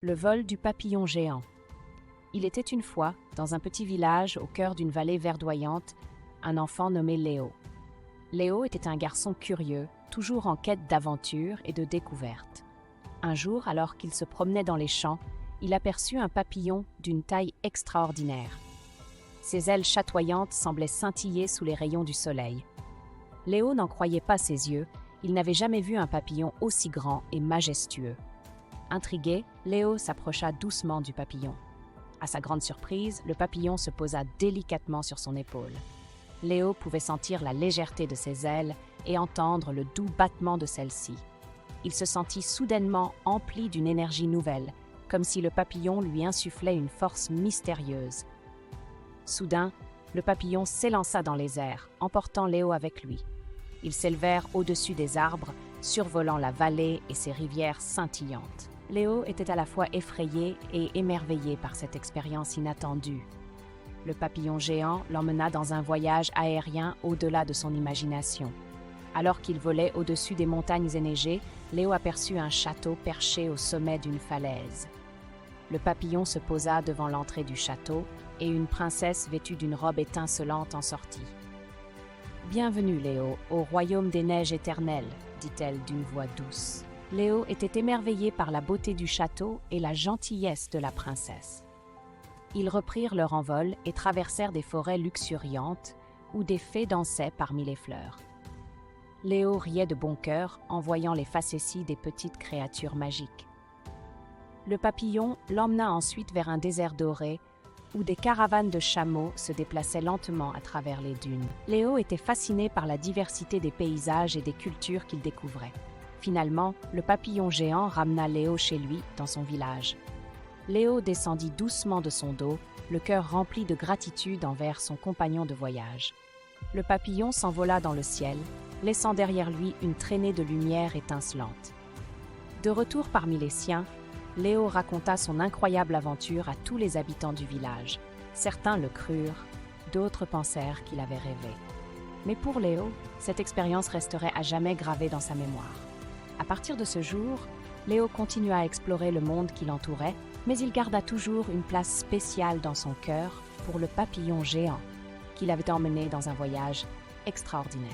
Le vol du papillon géant. Il était une fois, dans un petit village au cœur d'une vallée verdoyante, un enfant nommé Léo. Léo était un garçon curieux, toujours en quête d'aventure et de découverte. Un jour, alors qu'il se promenait dans les champs, il aperçut un papillon d'une taille extraordinaire. Ses ailes chatoyantes semblaient scintiller sous les rayons du soleil. Léo n'en croyait pas ses yeux, il n'avait jamais vu un papillon aussi grand et majestueux. Intrigué, Léo s'approcha doucement du papillon. À sa grande surprise, le papillon se posa délicatement sur son épaule. Léo pouvait sentir la légèreté de ses ailes et entendre le doux battement de celles-ci. Il se sentit soudainement empli d'une énergie nouvelle, comme si le papillon lui insufflait une force mystérieuse. Soudain, le papillon s'élança dans les airs, emportant Léo avec lui. Ils s'élevèrent au-dessus des arbres, survolant la vallée et ses rivières scintillantes. Léo était à la fois effrayé et émerveillé par cette expérience inattendue. Le papillon géant l'emmena dans un voyage aérien au-delà de son imagination. Alors qu'il volait au-dessus des montagnes enneigées, Léo aperçut un château perché au sommet d'une falaise. Le papillon se posa devant l'entrée du château et une princesse vêtue d'une robe étincelante en sortit. « Bienvenue, Léo, au royaume des neiges éternelles », dit-elle d'une voix douce. Léo était émerveillé par la beauté du château et la gentillesse de la princesse. Ils reprirent leur envol et traversèrent des forêts luxuriantes où des fées dansaient parmi les fleurs. Léo riait de bon cœur en voyant les facéties des petites créatures magiques. Le papillon l'emmena ensuite vers un désert doré où des caravanes de chameaux se déplaçaient lentement à travers les dunes. Léo était fasciné par la diversité des paysages et des cultures qu'il découvrait. Finalement, le papillon géant ramena Léo chez lui, dans son village. Léo descendit doucement de son dos, le cœur rempli de gratitude envers son compagnon de voyage. Le papillon s'envola dans le ciel, laissant derrière lui une traînée de lumière étincelante. De retour parmi les siens, Léo raconta son incroyable aventure à tous les habitants du village. Certains le crurent, d'autres pensèrent qu'il avait rêvé. Mais pour Léo, cette expérience resterait à jamais gravée dans sa mémoire. À partir de ce jour, Léo continua à explorer le monde qui l'entourait, mais il garda toujours une place spéciale dans son cœur pour le papillon géant qu'il avait emmené dans un voyage extraordinaire.